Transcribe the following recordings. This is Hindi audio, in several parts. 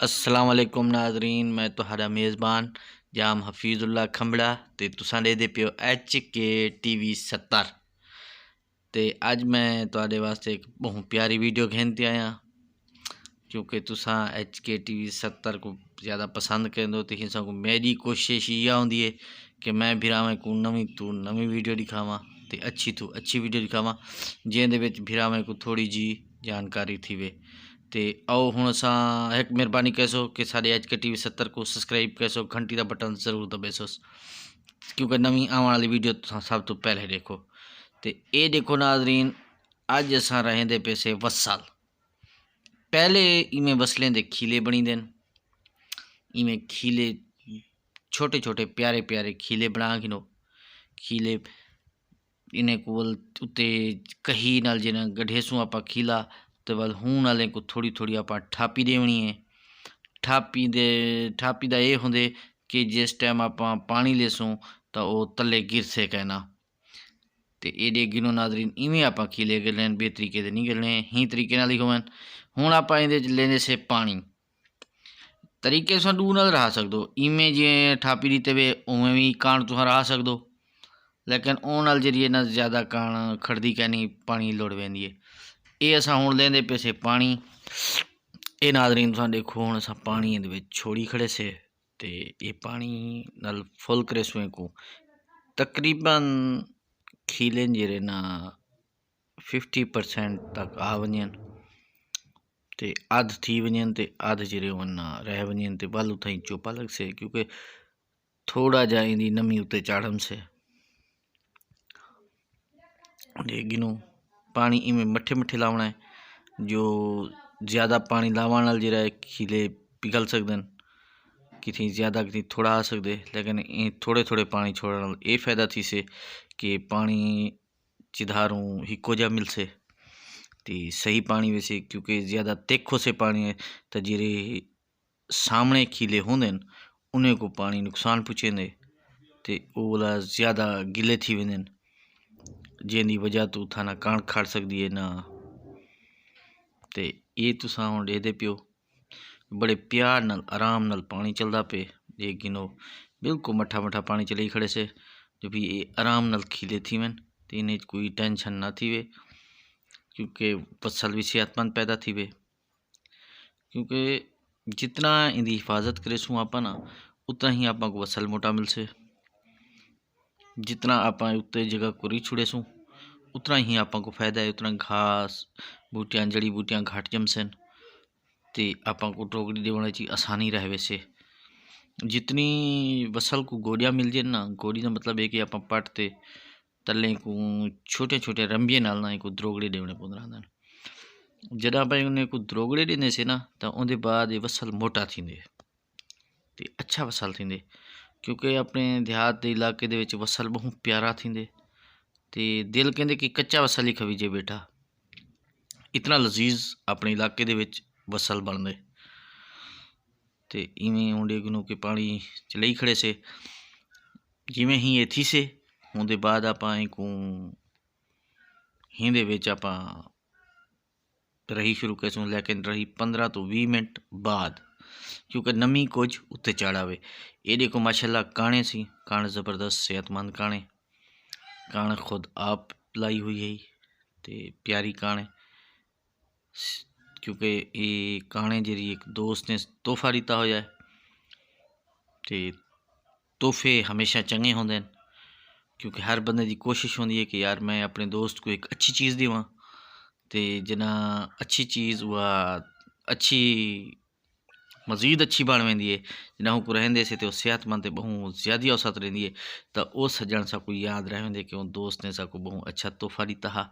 अस्सलाम वालेकुम नाजरीन, मैं तुहारा मेज़बान जाम हफीज़ुल्ला खंबड़ा ते तुसां दे पियो HK TV 70 ते अज मैं तुहाडे वास्ते एक बहुत प्यारी वीडियो घेनते आया क्योंकि तुसां HK TV 70 को ज़्यादा पसंद करेंदो तो हिसां को मेरी कोशिश ये होंदी है कि मैं भिरावें को नवी तू नवी वीडियो दिखावां ते अच्छी तू अच्छी वीडियो दिखावां जिंदे विच भिरावें को थोड़ी जी जानकारी थी वे ते आओ हुण असां एक मेहरबानी कैसो कि साढ़े HK TV 70 को सब्सक्राइब कैसो घंटी का बटन जरूर दबेसो क्योंकि नवी आने वाली वीडियो तुसां सब तो पहले देखो। तो ये देखो नाजरीन, अज असां रहेंदे पैसे वसल पहले इमें वसलें दे खीले बनी देन, इमें खीले छोटे छोटे प्यारे प्यारे खीले बना गिनो खीले इन्हें कोल उत्ते कही नाल जिन्हें गढ़ेसू आप खीला तो वल हूँ नाले को थोड़ी थोड़ी आप थापी देवनी है। थापी दा ये होंदे कि जिस टाइम आप पानी लेसूँ तो वो तले गिर से कहना तो ये गिनो नाजरीन इवें आप खीले गिलने बे तरीके से नहीं गिलने ही तरीके नाल ही होवन। हुण आप लेने से पानी तरीके से दूर नाल रहा सकदो, इवें जिवें थापी दी ते वे उवें भी काण तुहां रहा सकदो, लेकिन उन नाल जरिए ना ज़्यादा काण खड़दी कहनी पानी लोड़ पैंदी है। ये असां हुण लेंदे पे से पानी। ये नाजरीन तुसां देखो हुण असां पानी दे विच छोड़ी खड़े से ते ये पानी नाल फुल करे सुए को तकरीबन खीलें जेरे ना 50% तक आ वञनि ते अध थी वञनि ते अध जेरे वञा रह वञनि ते बल उतां चुप अलग से क्योंकि थोड़ा जा इंदी नमी उत्ते चाड़म से गिनो पानी इमें मठे मठे लावना है। जो ज़्यादा पानी लावन नाल जेरा खीले पिघल सकते हैं, कितनी ज़्यादा कितनी थोड़ा आ सकते, लेकिन थोड़े थोड़े पानी छोड़ने नाल ये फायदा थी से कि पानी चिधारूँ हिको जा मिल से तो सही पानी वैसे क्योंकि ज़्यादा तेखो से पानी है तो जेरे सामने खीले होंदे उन्हें को पानी नुकसान पुछेंदे ते ओला ज़्यादा गिले थी वेंदे जिंदी वजह तो थाना काण खड़ सकती है ना। तो ये तुसां हुण दे पियो बड़े प्यार नाल आराम नाल पानी चलदा पे ये गिनो बिल्कुल मठा मठा पानी चले खड़े से जो भी ये आराम नाल खीले थी वन तो इन्हें कोई टेंशन ना थी वे क्योंकि फसल भी सेहतमंद पैदा थी वे क्योंकि जितना इनकी हिफाजत करे सूँ आप ना उतना ही आप को फसल मोटा मिल से, जितना आप उत्ते जगह को री छुड़े सूँ उतना ही आप को फायदा है, उतना घास बूटियाँ जड़ी बूटियाँ घाट जमसन तो आप को टोकरी देने की आसानी रहे। वैसे जितनी वसल को गोड़िया मिल जाए ना, गोड़ी का मतलब है कि आप पटते तले को छोटे छोटे रंबिए नाल ना को द्रोगड़े देने पौंदा जदा आप उन्हें को द्रोगड़े देने से ना तो उनके बाद ये वसल मोटा थींदे ते अच्छा वसल थींदे क्योंकि अपने देहात के इलाके दे विच वसल बहुत प्यारा थींदे ते दिल कहते कि कच्चा वसल ही खवीजे बेटा, इतना लजीज अपने इलाके दे विच वसल बनते। तो इवें उंडे गिनो के पानी चले ही खड़े से जिमें ही ये थी से उनके बाद आप को हिंदे विच आप रही शुरू कैसूँ, लेकिन रही 15 तो 20 मिनट बाद क्योंकि नमी कुछ उत्ते चढ़ावे। ये देखो माशाल्लाह काने सी कान ज़बरदस्त सेहतमंद काने कान खुद आप लाई हुई है ते प्यारी काने क्योंकि ये काने जी एक दोस्त ने तोहफा दिता हो जाए तो तोहफे हमेशा चंगे होंदे क्योंकि हर बंदे की कोशिश होती है कि यार मैं अपने दोस्त को एक अच्छी चीज़ देवां तो जना अच्छी चीज़ वह अच्छी मज़ीद अच्छी बन वेंदी है जिन्हों को रहेंदे से तो सेहतमंद बहुत ज़्यादा औसत रही है तो उस सज्जन सा को याद रहेंदे कि उन दोस्त ने साको बहुत अच्छा तोहफा दिता हा।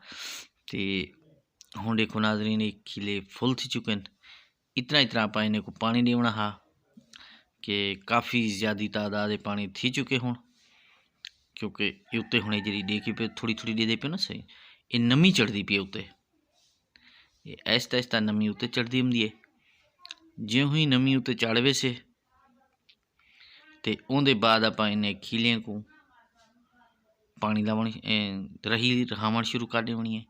तो हुण देखो नाजरीन एक खिले फुल थी चुके हैं, इतना इतना आप इन्हें को पानी देवना हा कि काफ़ी ज़्यादा तादाद पानी थी चुके हूँ क्योंकि ये उत्ते हुणे जी दे के पे थोड़ी थोड़ी दे पे ना सही ये नमी चढ़ती पी उत्ते ये आहिस्ता आहिस्ता नमी उत्ते चढ़ती होंगी है। ज्यों ही नमी उत्ते चढ़वे से ते उनके बाद आप इन्हें खीलियां को पानी लावनी रही रहावण शुरू कर देनी है।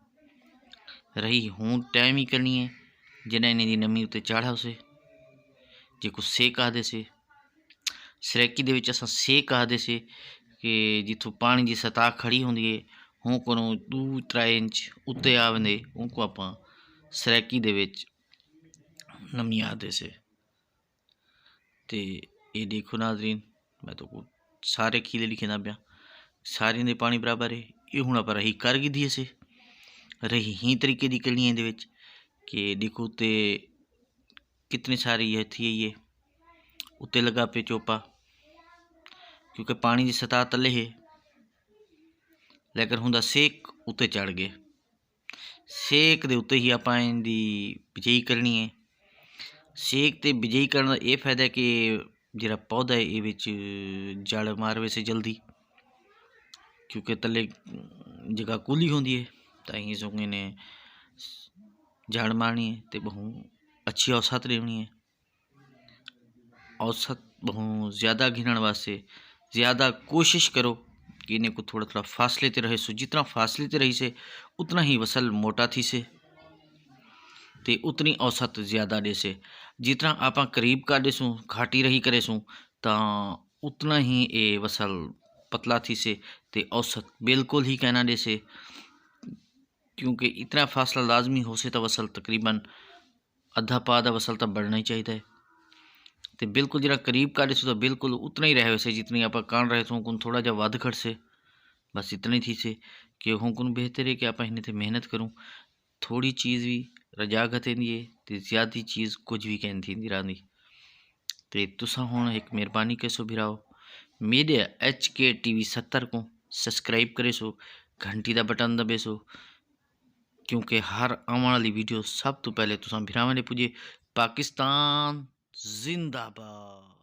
रही हूँ टाइम ही करनी है जिन्हें इन्हें नमी उत्ते चढ़ा उसे जिको सेक आखदे से। ਸਰੈਕੀ ਦੇ ਵਿੱਚ ਅਸਾਂ ਸੇਕ ਆਖਦੇ ਸੀ ਕਿ ਜਿੱਥੋਂ ਪਾਣੀ ਦੀ ਸਤਹ ਖੜੀ ਹੁੰਦੀ ਹੈ ਹੋਂ ਕੋਲੋਂ 2-3 ਇੰਚ ਉੱਤੇ ਆਵੰਦੇ ਉਹਨੂੰ ਆਪਾਂ ਸਰੈਕੀ ਦੇ ਵਿੱਚ ਨਮੀ ਆਖਦੇ ਸੀ। ਤੇ ਇਹ ਦੇਖੋ ਨਾਜ਼ਰੀਨ, ਮੈਂ ਤਾਂ ਸਾਰੇ ਖੀਲੇ ਲਿਖਣਾ ਪਿਆ, ਸਾਰਿਆਂ ਦੇ ਪਾਣੀ ਬਰਾਬਰ ਹੈ। ਇਹ ਹੁਣ ਆਪਾਂ ਰਹੀ ਕਰ ਗਈ ਸੀ रही ही तरीके की करनी है ये कि देखो ते कितनी सारी ये थी ये उत्ते लगा पे चोपा, क्योंकि पानी की सतह तले है लेकिन हुंदा सेक उत्ते चढ़ गए। सेक दे उत्ते ही आपां इहदी बिजाई करनी है। सेक ते बिजाई करने का यह फायदा है कि जिहड़ा पौधा है ये विच जड़ मारवे से जल्दी, क्योंकि तले जगह कूली होंदी है तो ही सोंगे ने झाड़ मारनी है तो बहु अच्छी औसत लेनी है। औसत बहु ज़्यादा घिनण वास्ते ज़्यादा कोशिश करो कि इन्हें को थोड़ा थोड़ा फासले ते रहे सो। जितना फासले ते रही से उतना ही वसल मोटा थी से ते उतनी औसत ज़्यादा दे से। जितना आप करीब कर देसूँ घाटी रही करे सूँ तो उतना ही ये वसल पतला थी से ते औसत बिल्कुल ही कहना दे से, क्योंकि इतना फासला लाजमी हो से तो वसल तकरीबन अद्धा पा दा वसल तो बढ़ना ही चाहिए। तो बिल्कुल जरा करीब कर सो तो बिल्कुल उतना ही रहे वैसे जितनी आप कान रहे तो हुकुन थोड़ा जा वध घट से बस इतनी थी से कि हुकुन बेहतर है कि आप इन्हें ते मेहनत करूँ। थोड़ी चीज़ भी रजा गतेंदी है तो ज़्यादा चीज़ कुछ भी कहती रही। तो तुसा हुण एक मेहरबानी कैसो भिराओ मीडिया HK TV 70 को सब्सक्राइब करे सो, घंटी का बटन दबे सो, क्योंकि हर आने वाली वीडियो सब तो पहले तुसां भिरावां दे पुजे। पाकिस्तान जिंदाबाद।